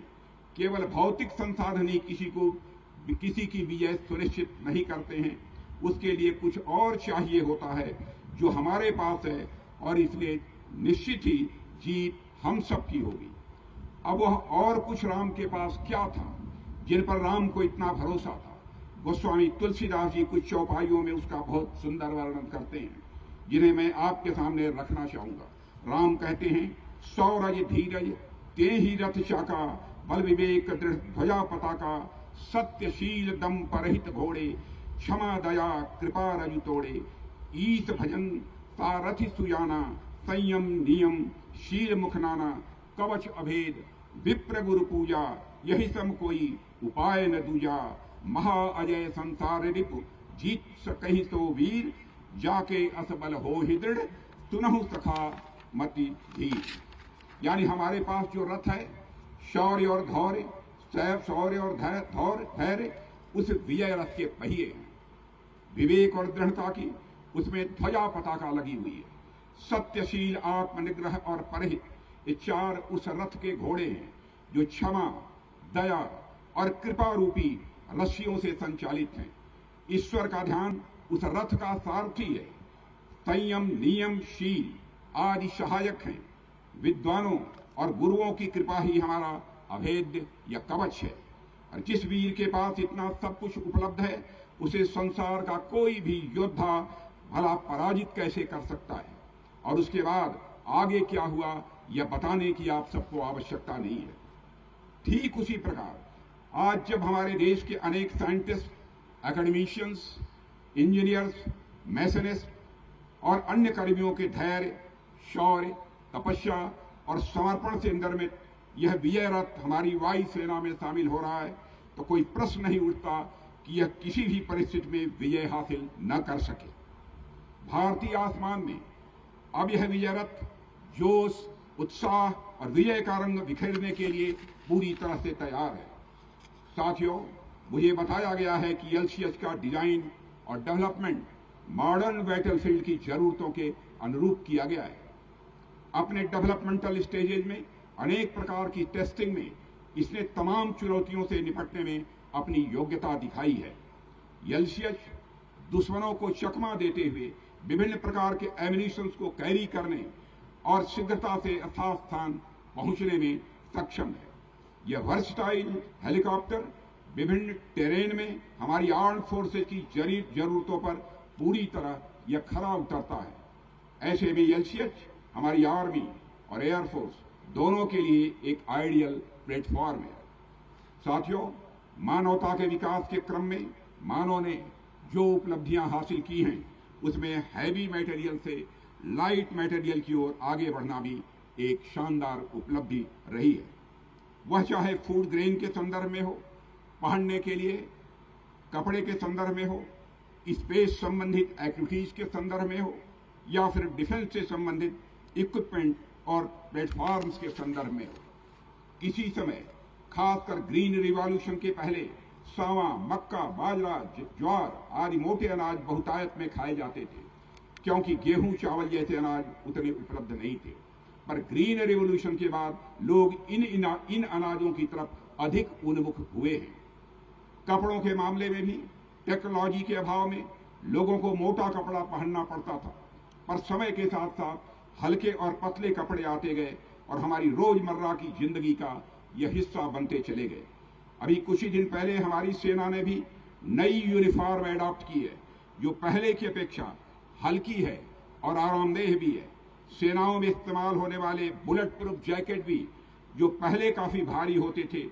केवल भौतिक संसाधन ही किसी की विजय सुनिश्चित नहीं करते हैं। उसके लिए कुछ और चाहिए होता है जो हमारे पास है, और इसलिए निश्चित ही जीत हम सब की होगी। अब वह और कुछ राम के पास क्या था जिन पर राम को इतना भरोसा था। गोस्वामी तुलसीदास जी कुछ चौपाइयों में उसका बहुत सुंदर वर्णन करते हैं, जिन्हें मैं आपके सामने रखना चाहूंगा। राम कहते हैं, सौरज धीरज ते ही रथ चाका, बल विवेक दृढ़ ध्वजा पताका, सत्यशील दम परहित घोड़े, क्षमा दया कृपा रजु तोड़े, ईत भजन सारथि सुजाना, संयम नियम शील मुख नाना, कवच अभेद विप्र गुरु पूजा, यही सम कोई उपाय न दूजा, महा अजय संसार रिपु, जीत सकहि सो वीर, जाके असबल हो ही दृढ़, सुनहु सखा मति धीर। यानी हमारे पास जो रथ है, शौर्य और धौर्य, शौर्य और धैर्य, उस विजय रथ के पहिए हैं। विवेक और दृढ़ता की उसमें ध्वजा पताका लगी हुई है। सत्यशील, आत्मनिग्रह और परहित, ये चार उस रथ के घोड़े हैं जो क्षमा, दया और कृपा रूपी रस्सियों से संचालित हैं। ईश्वर का ध्यान उस रथ का सारथी है। संयम, नियम, शील आदि सहायक हैं। विद्वानों और गुरुओं की कृपा ही हमारा अभेद्य या कवच है। और जिस वीर के पास इतना सब कुछ उपलब्ध है, उसे संसार का कोई भी योद्धा भला पराजित कैसे कर सकता है। और उसके बाद आगे क्या हुआ यह बताने की आप सबको आवश्यकता नहीं है। ठीक उसी प्रकार आज जब हमारे देश के अनेक साइंटिस्ट, एकेडमिशियंस, इंजीनियर्स, मैसनिस्ट और अन्य कर्मियों के धैर्य, शौर्य, तपस्या और समर्पण से निर्मित यह विजय रथ हमारी वायुसेना में शामिल हो रहा है, तो कोई प्रश्न नहीं उठता कि यह किसी भी परिस्थिति में विजय हासिल न कर सके। भारतीय आसमान में अब यह विजय रथ जोश, उत्साह और विजय का रंग बिखेरने के लिए पूरी तरह से तैयार है। साथियों, मुझे बताया गया है कि एलसीएच का डिजाइन और डेवलपमेंट मॉडर्न बैटलफील्ड की जरूरतों के अनुरूप किया गया है। अपने डेवलपमेंटल स्टेजेज में अनेक प्रकार की टेस्टिंग में इसने तमाम चुनौतियों से निपटने में अपनी योग्यता दिखाई है। एलसीएच दुश्मनों को चकमा देते हुए विभिन्न प्रकार के एमिनिशंस को कैरी करने और शीघ्रता से यथार्थ स्थान पहुंचने में सक्षम है। यह वर्सटाइल हेलीकॉप्टर विभिन्न टेरेन में हमारी आर्म्ड फोर्सेज की जरूरतों पर पूरी तरह यह खरा उतरता है। ऐसे में एलसीएच हमारी आर्मी और एयरफोर्स दोनों के लिए एक आइडियल प्लेटफॉर्म है। साथियों, मानवता के विकास के क्रम में मानव ने जो उपलब्धियां हासिल की हैं, उसमें हैवी मटेरियल से लाइट मटेरियल की ओर आगे बढ़ना भी एक शानदार उपलब्धि रही है। वह चाहे फूड ग्रेन के संदर्भ में हो, पहनने के लिए कपड़े के संदर्भ में हो, स्पेस संबंधित एक्टिविटीज के संदर्भ में हो, या फिर डिफेंस से संबंधित इक्विपमेंट और प्लेटफॉर्म्स के संदर्भ में हो। किसी समय खासकर ग्रीन रिवॉल्यूशन के पहले सावा, मक्का, बाजरा, ज्वार आदि मोटे अनाज बहुतायत में खाए जाते थे, क्योंकि गेहूं, चावल जैसे अनाज उतने उपलब्ध नहीं थे। पर ग्रीन रिवॉल्यूशन के बाद लोग इन अनाजों की तरफ अधिक उन्मुख हुए हैं। कपड़ों के मामले में भी टेक्नोलॉजी के अभाव में लोगों को मोटा कपड़ा पहनना पड़ता था, पर समय के साथ साथ हल्के और पतले कपड़े आते गए और हमारी रोजमर्रा की जिंदगी का यह हिस्सा बनते चले गए। अभी कुछ ही दिन पहले हमारी सेना ने भी नई यूनिफॉर्म एडॉप्ट की है, जो पहले की अपेक्षा हल्की है और आरामदेह भी है। सेनाओं में इस्तेमाल होने वाले बुलेट प्रूफ जैकेट भी, जो पहले काफी भारी होते थे,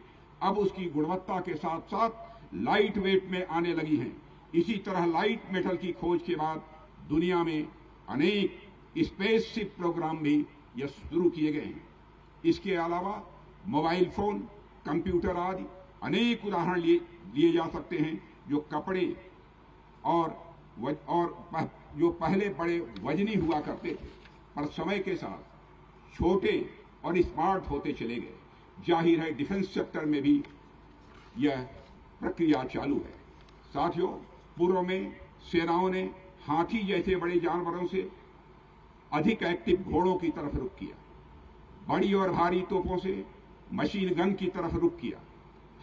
अब उसकी गुणवत्ता के साथ साथ लाइट वेट में आने लगी हैं। इसी तरह लाइट मेटल की खोज के बाद दुनिया में अनेक स्पेसशिप प्रोग्राम भी यह शुरू किए गए हैं। इसके अलावा मोबाइल फोन, कंप्यूटर आदि अनेक उदाहरण लिए जा सकते हैं, जो कपड़े और जो पहले बड़े वजनी हुआ करते थे, पर समय के साथ छोटे और स्मार्ट होते चले गए। जाहिर है डिफेंस सेक्टर में भी यह प्रक्रिया चालू है। साथियों, पूर्व में सेनाओं ने हाथी जैसे बड़े जानवरों से अधिक एक्टिव घोड़ों की तरफ रुख किया, बड़ी और भारी तोपों से मशीन गन की तरफ रुख किया,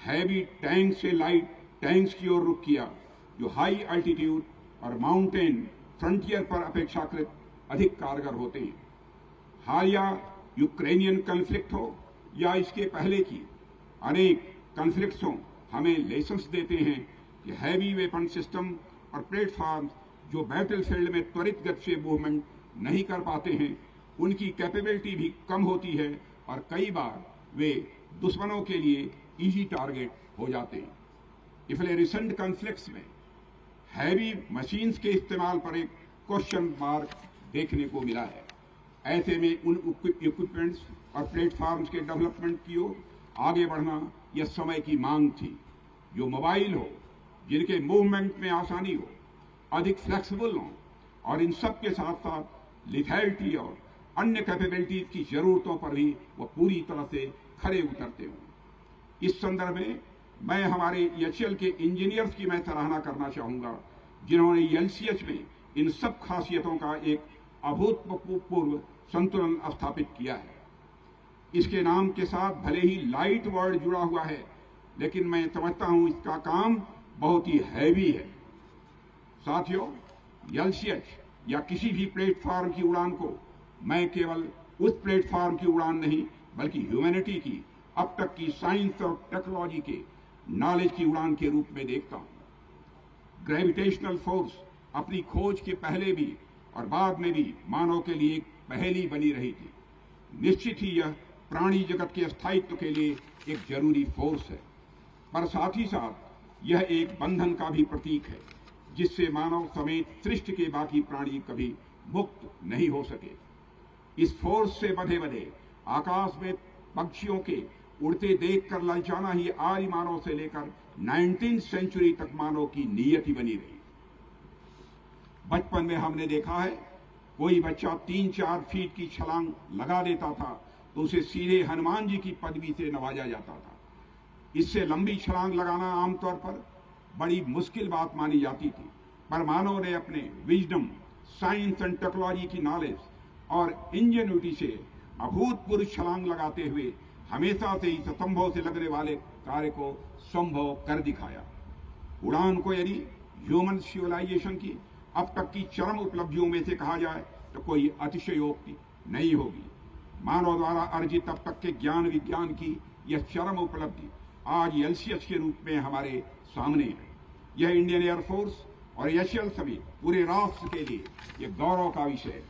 हैवी टैंक से लाइट टैंक्स की ओर रुख किया, जो हाई अल्टीट्यूड और माउंटेन फ्रंटियर पर अपेक्षाकृत अधिक कारगर होते हैं। हालिया यूक्रेनियन कॉन्फ्लिक्ट हो या इसके पहले की अनेक कॉन्फ्लिक्ट्स हों, हमें लेसन्स देते हैं कि हैवी वेपन सिस्टम और प्लेटफॉर्म जो बैटलफील्ड में त्वरित गति से मूवमेंट नहीं कर पाते हैं, उनकी कैपेबिलिटी भी कम होती है और कई बार वे दुश्मनों के लिए इजी टारगेट हो जाते हैं। इसलिए रिसेंट कॉन्फ्लिक्ट्स में हैवी मशीन्स के इस्तेमाल पर एक क्वेश्चन मार्क देखने को मिला है। ऐसे में उन इक्विपमेंट्स और प्लेटफॉर्म्स के डेवलपमेंट की ओर आगे बढ़ना यह समय की मांग थी, जो मोबाइल हो, जिनके मूवमेंट में आसानी हो, अधिक फ्लेक्सिबल हो और इन सब के साथ साथ लिथैलिटी और अन्य कैपेबिलिटीज की जरूरतों पर भी वह पूरी तरह से खरे उतरते हों। इस संदर्भ में मैं हमारे एचएल के इंजीनियर्स की मैं सराहना करना चाहूंगा, जिन्होंने एलसीएच में इन सब खासियतों का एक अभूतपूर्व संतुलन स्थापित किया है। इसके नाम के साथ भले ही लाइट वर्ड जुड़ा हुआ है, लेकिन मैं समझता हूं इसका काम बहुत ही हैवी है। साथियों, एलसीएच या किसी भी प्लेटफॉर्म की उड़ान को मैं केवल उस प्लेटफॉर्म की उड़ान नहीं, बल्कि ह्यूमैनिटी की अब तक की साइंस और टेक्नोलॉजी के नॉलेज की उड़ान के रूप में देखता हूं। ग्रेविटेशनल फोर्स अपनी खोज के पहले भी और बाद में भी मानव के लिए एक पहेली बनी रही थी। निश्चित ही यह प्राणी जगत के स्थायित्व के लिए एक जरूरी फोर्स है, पर साथ ही साथ यह एक बंधन का भी प्रतीक है, जिससे मानव समेत सृष्टि के बाकी प्राणी कभी मुक्त नहीं हो सके। इस फोर्स से बंधे बंधे आकाश में पक्षियों के उड़ते देखकर ललचाना ही आदि मानव से लेकर 19वीं सेंचुरी तक मानव की नियति बनी रही। बचपन में हमने देखा है, कोई बच्चा 3-4 फीट की छलांग लगा देता था तो उसे सीधे हनुमान जी की पदवी से नवाजा जाता था। इससे लंबी छलांग लगाना आमतौर पर बड़ी मुश्किल बात मानी जाती थी, पर मानव ने अपने विजडम, साइंस एंड टेक्नोलॉजी की नॉलेज और इंजेन्युइटी से अभूतपूर्व छलांग लगाते हुए हमेशा से इस असंभव से लगने वाले कार्य को संभव कर दिखाया। उड़ान को यदि ह्यूमन सिविलाइजेशन की अब तक की चरम उपलब्धियों में से कहा जाए तो कोई अतिशयोक्ति नहीं होगी। मानव द्वारा अर्जित अब तक के ज्ञान विज्ञान की यह चरम उपलब्धि आज एलसीएच के रूप में हमारे सामने है। यह इंडियन एयरफोर्स और एचएल समेत पूरे राष्ट्र के लिए यह गौरव का विषय है।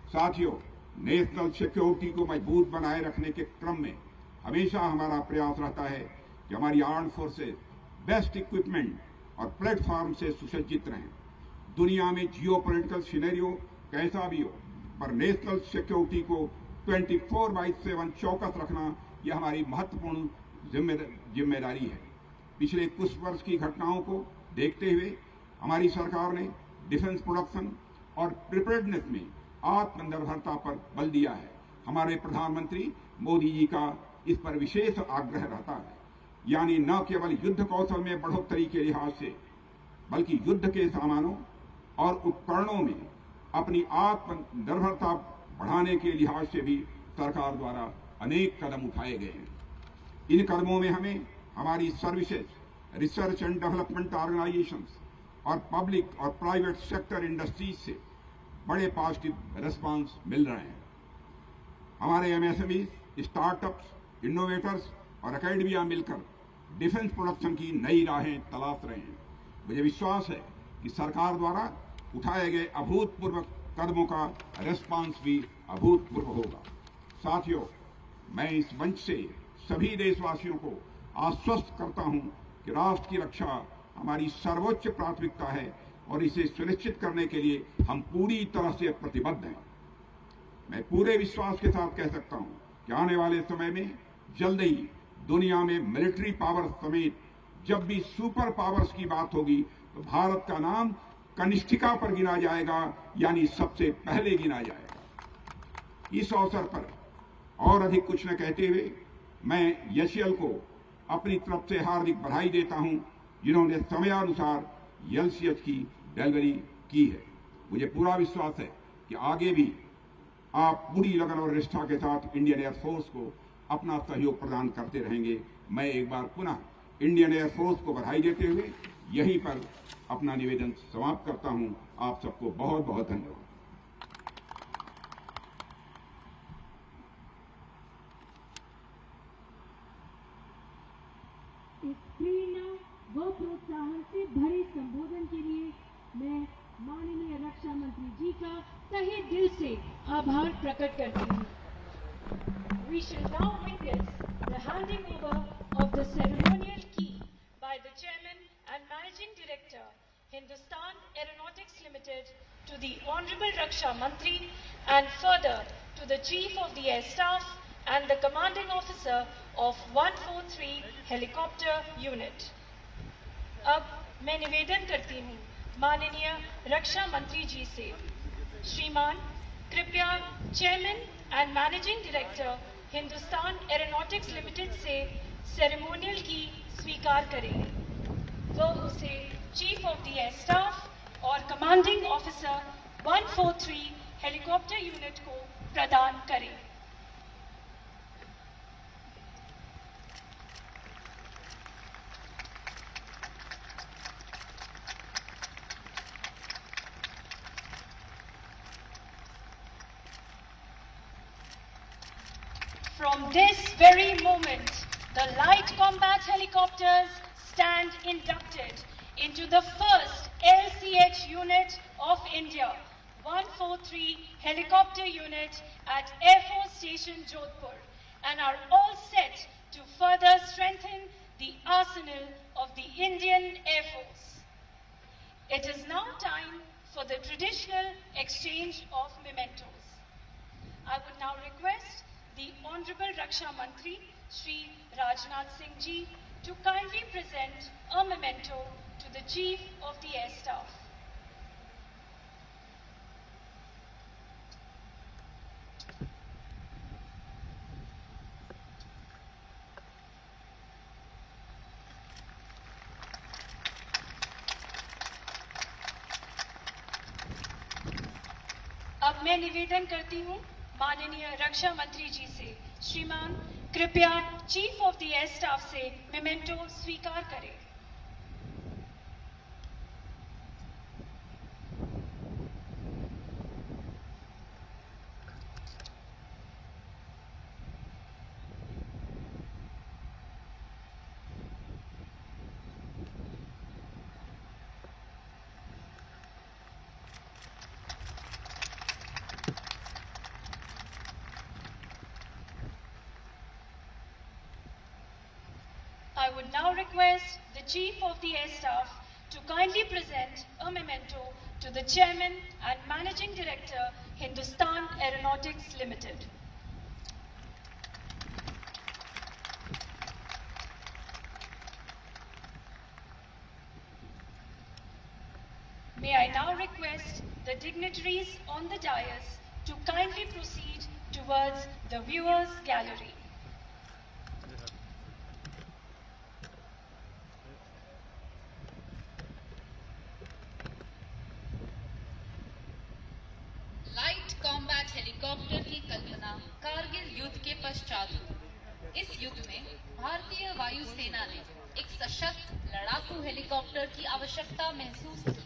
साथियों, नेशनल सिक्योरिटी को मजबूत बनाए रखने के क्रम में हमेशा हमारा प्रयास रहता है कि हमारी आर्म्ड फोर्सेज बेस्ट इक्विपमेंट और प्लेटफॉर्म से सुसज्जित रहें। दुनिया में जियोपॉलिटिकल सिनेरियो कैसा भी हो, पर नेशनल सिक्योरिटी को 24/7 चौकस रखना यह हमारी महत्वपूर्ण जिम्मेदारी है। पिछले कुछ वर्ष की घटनाओं को देखते हुए हमारी सरकार ने डिफेंस प्रोडक्शन और प्रिपेयर्डनेस में आत्मनिर्भरता पर बल दिया है। हमारे प्रधानमंत्री मोदी जी का इस पर विशेष आग्रह रहता है, यानी न केवल युद्ध कौशल में बढ़ोतरी के लिहाज से, बल्कि युद्ध के सामानों और उपकरणों में अपनी आत्मनिर्भरता बढ़ाने के लिहाज से भी सरकार द्वारा अनेक कदम उठाए गए हैं। इन कदमों में हमें हमारी services, research and development organisations और पब्लिक और प्राइवेट सेक्टर इंडस्ट्रीज से बड़े पॉजिटिव रेस्पॉन्स मिल रहे हैं। हमारे एमएसएमई, स्टार्टअप्स, इनोवेटर्स और एकेडमिया मिलकर डिफेंस प्रोडक्शन की नई राहें तलाश रहे हैं। मुझे विश्वास है कि सरकार द्वारा उठाए गए अभूतपूर्व कदमों का रेस्पॉन्स भी अभूतपूर्व होगा। साथियों, मैं इस मंच से सभी देशवासियों को आश्वस्त करता हूं कि राष्ट्र की रक्षा हमारी सर्वोच्च प्राथमिकता है और इसे सुनिश्चित करने के लिए हम पूरी तरह से प्रतिबद्ध हैं। मैं पूरे विश्वास के साथ कह सकता हूं कि आने वाले समय में जल्द ही दुनिया में मिलिट्री पावर समेत जब भी सुपर पावर्स की बात होगी तो भारत का नाम कनिष्ठिका पर गिना जाएगा, यानी सबसे पहले गिना जाएगा। इस अवसर पर और अधिक कुछ न कहते हुए मैं एचएएल को अपनी तरफ से हार्दिक बधाई देता हूं, जिन्होंने समयानुसार एलसीएच की डिलीवरी की है। मुझे पूरा विश्वास है कि आगे भी आप पूरी लगन और निष्ठा के साथ इंडियन एयरफोर्स को अपना सहयोग प्रदान करते रहेंगे। मैं एक बार पुनः इंडियन एयरफोर्स को बधाई देते हुए यहीं पर अपना निवेदन समाप्त करता हूं। आप सबको बहुत बहुत धन्यवाद। इस प्रेरणा व प्रोत्साहन से भरे संबोधन के लिए मैं माननीय रक्षा मंत्री जी का तहे दिल से आभार प्रकट करती हूँ। We shall now witness the handing over of the ceremonial key by the Chairman and Managing Director, Hindustan Aeronautics Limited, to the Honorable Raksha Mantri and further to the Chief of the Air Staff and the Commanding Officer of 143 Helicopter Unit. अब मैं निवेदन करती हूँ माननीय रक्षा मंत्री जी से, श्रीमान कृपया chairman and managing director Hindustan aeronautics limited से सेरेमोनियल की स्वीकार करें। वो उसे chief of the air staff और कमांडिंग ऑफिसर 143 हेलीकॉप्टर यूनिट को प्रदान करें। From this very moment, the light combat helicopters stand inducted into the first LCH unit of India, 143 helicopter unit at Air Force Station Jodhpur, and are all set to further strengthen the arsenal of the Indian Air Force. It is now time for the traditional exchange of mementos. I would now request the Honorable Raksha Mantri, Shri Rajnath Singh Ji, to kindly present a memento to the Chief of the Air Staff. अब मैं निवेदन करती हूँ माननीय रक्षा मंत्री जी से, श्रीमान कृपया chief of the air staff से मेमेंटो स्वीकार करें। I would now request the Chief of the Air Staff to kindly present a memento to the Chairman and Managing Director, Hindustan Aeronautics Limited. May I now request the dignitaries on the dais to kindly proceed towards the viewers' gallery. Light combat helicopter की कल्पना कारगिल युद्ध के पश्चात हुआ। इस युद्ध में भारतीय वायुसेना ने एक सशक्त लड़ाकू हेलीकॉप्टर की आवश्यकता महसूस की,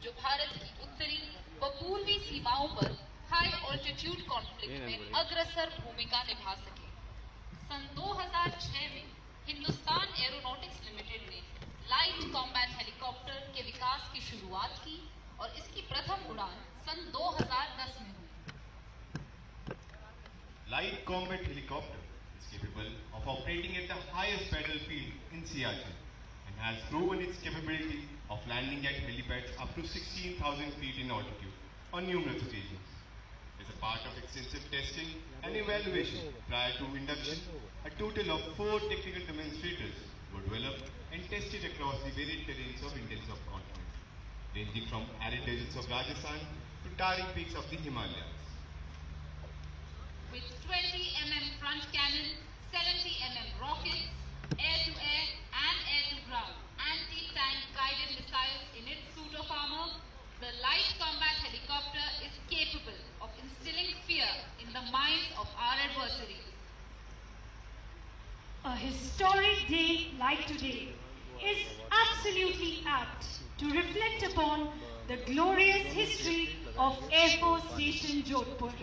जो भारत की उत्तरी व पूर्वी सीमाओं पर हाई ऑल्टीट्यूड कॉन्फ्लिक्ट में अग्रसर भूमिका निभा सके। सन 2006 में हिंदुस्तान एरोनॉटिक्स लिमिटेड ने लाइट कॉम्बैट हेलीकॉप्टर के विकास की शुरुआत की और इसकी प्रथम उड़ान सन 2010 में हुई। Light combat helicopter is capable of operating at the highest battlefield in Siachen and has proven its capability of landing at helipads up to 16,000 feet in altitude on numerous occasions. As a part of extensive testing and evaluation prior to induction, a total of 4 technical demonstrators were developed and tested across the varied terrains of Indian subcontinent, ranging from arid deserts of Rajasthan to towering peaks of the Himalayas. With 20 mm front cannon, 70 mm rockets, air-to-air and air-to-ground anti-tank guided missiles in its suit of armor, the light combat helicopter is capable of instilling fear in the minds of our adversaries. A historic day like today is absolutely apt to reflect upon the glorious history of Air Force Station Jodhpur.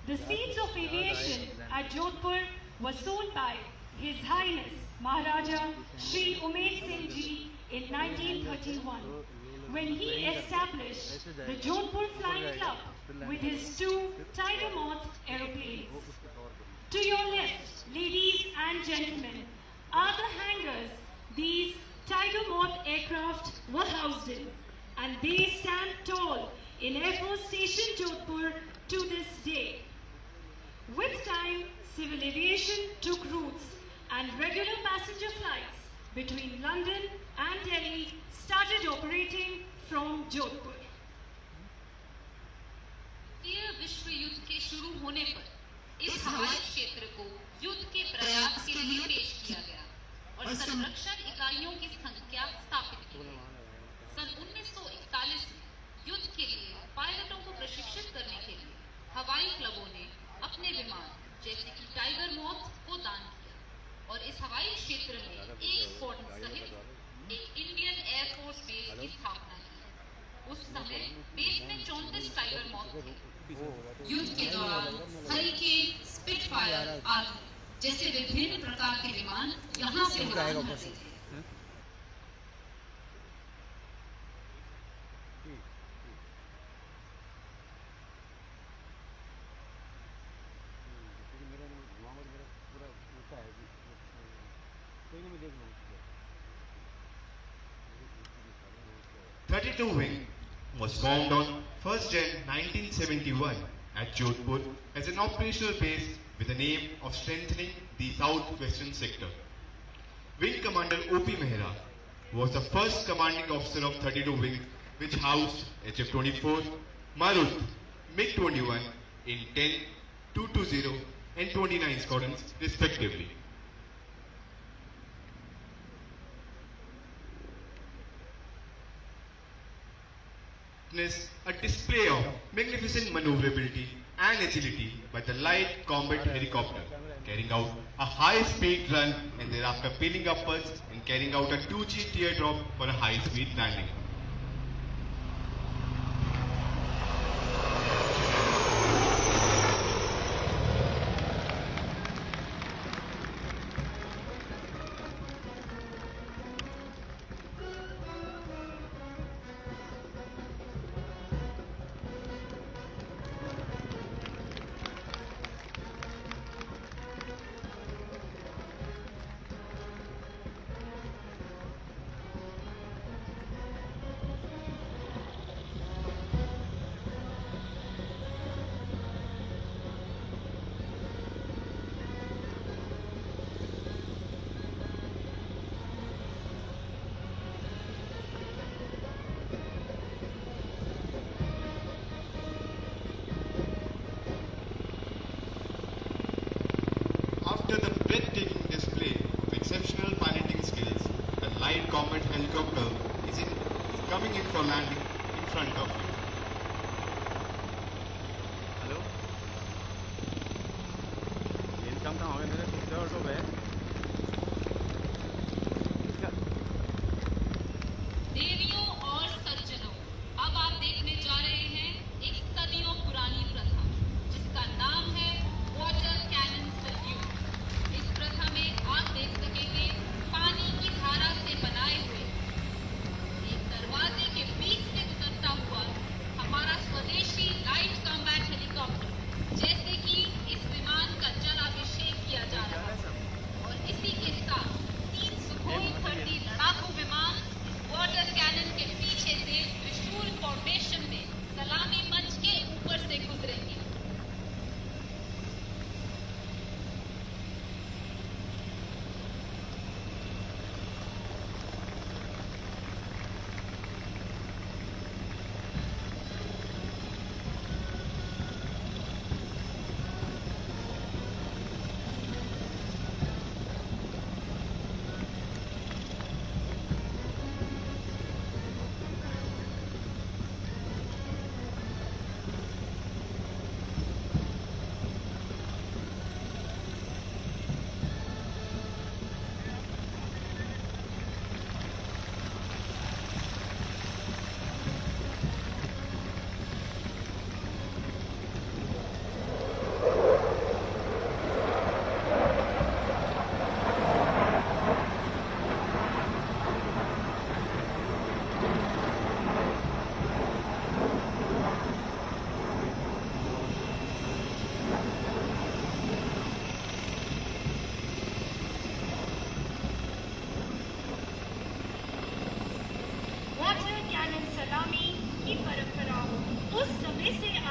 The seeds of aviation at Jodhpur were sown by His Highness Maharaja Shri Umesh Singh Ji in 1931, when he established the Jodhpur Flying Club with his 2 Tiger Moth aeroplanes. To your left, ladies and gentlemen, are the hangars these Tiger Moth aircraft were housed in, and they stand tall in Air Force Station Jodhpur to this day. With time, civil aviation took roots and regular passenger flights between London and Delhi started operating from Jodhpur. विश्व युद्ध के शुरू होने पर इस हवाई क्षेत्र को युद्ध के प्रयास के लिए पेश किया गया और संरक्षण इकाइयों की संख्या स्थापित की गई। सन 1941 में युद्ध के लिए पायलटों को प्रशिक्षित करने के लिए हवाई क्लबों ने अपने विमान जैसे कि टाइगर मॉथ को दान किया और इस हवाई क्षेत्र में एक स्क्वाड्रन सहित एक इंडियन एयरफोर्स बेस की स्थापना की। उस समय बेस में 34 टाइगर मॉथ थे। युद्ध के दौरान हरिकेन, स्पिटफायर आदि जैसे विभिन्न प्रकार के विमान यहाँ से उड़ान भरते थे। .32 wing was formed on 1st Jan 1971 at Jodhpur as an operational base with the aim of strengthening the southwestern sector. Wing Commander O.P. Mehra was the first commanding officer of 32 wing, which housed HF-24, Marut, MiG-21 in 10, 220 and 29 squadrons respectively. A display of magnificent maneuverability and agility by the light combat helicopter, carrying out a high-speed run and thereafter peeling upwards and carrying out a 2G teardrop for a high-speed landing. After the breathtaking display of exceptional piloting skills, the light combat helicopter is coming in for landing in front of you. Hello?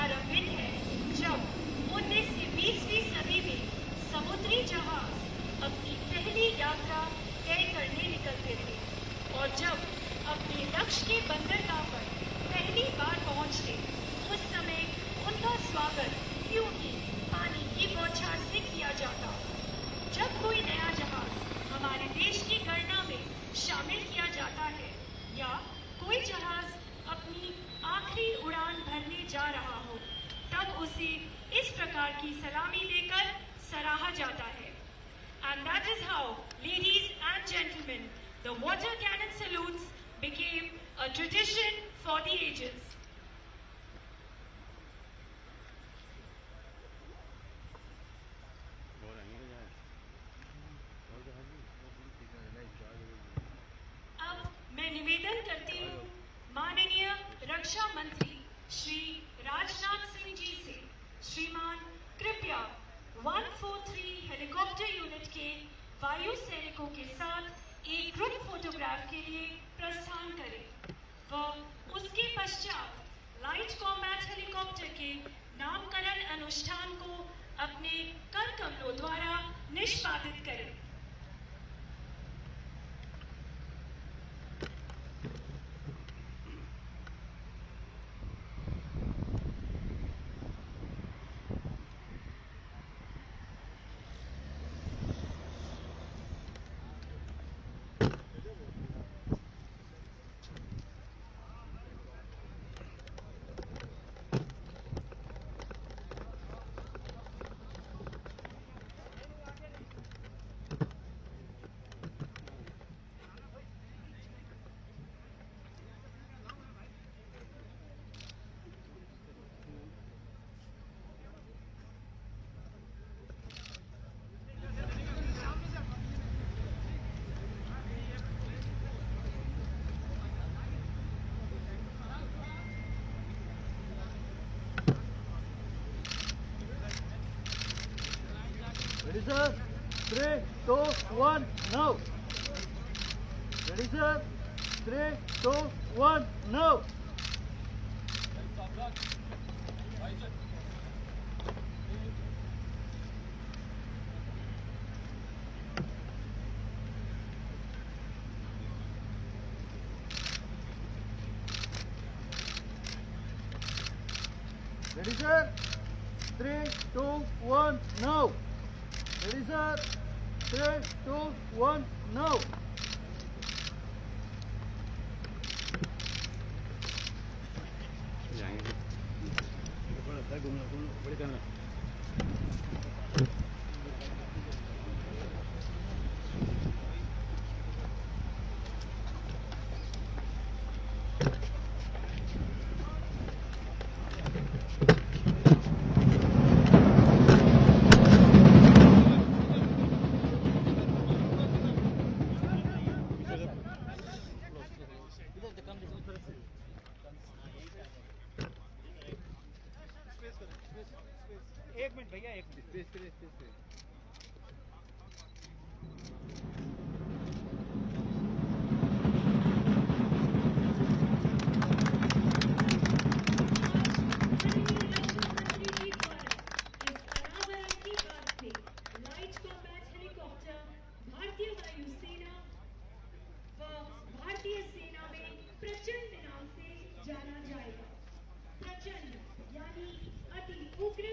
आरंभिक है जब 19 से 20वीं सदी में समुद्री जहाज अपनी पहली यात्रा तय करने निकलते थे और जब अपने लक्ष्य के बंदरगाह पर पहली बार पहुंचते उस समय उनका स्वागत यूं ही पानी की बौछार से किया जाता। जब कोई नया जहाज हमारे देश की गणना में शामिल किया जाता है या कोई जहाज अपनी आखिरी उड़ान भरने जा रहा हो तब उसे इस प्रकार की सलामी देकर सराहा जाता है। And that is how, ladies and gentlemen, the water cannon salutes became a tradition for the ages. अब मैं निवेदन करती हूँ माननीय रक्षा मंत्री श्री राजनाथ सिंह जी से श्रीमान कृपया 143 हेलीकॉप्टर यूनिट के वायु सैनिकों के साथ एक ग्रुप फोटोग्राफ के लिए प्रस्थान करें व उसके पश्चात लाइट कॉम्बैट हेलीकॉप्टर के नामकरण अनुष्ठान को अपने कर कमलों द्वारा निष्पादित करें। Ready, sir? 3, 2, 1, now. Ready, sir? 3, 2, 1, now. Ready, sir? 3, 2, 1, now. Ready, sir? 3, 2, 1, now. एक मिनट भैया, एक मिनट स्पेस के लिए, स्पेस के लिए। लाइट कॉम्बैट हेलीकॉप्टर भारतीय वायुसेना व भारतीय सेना में प्रचंड नाम से जाना जाएगा। प्रचंड यानी अति उग्र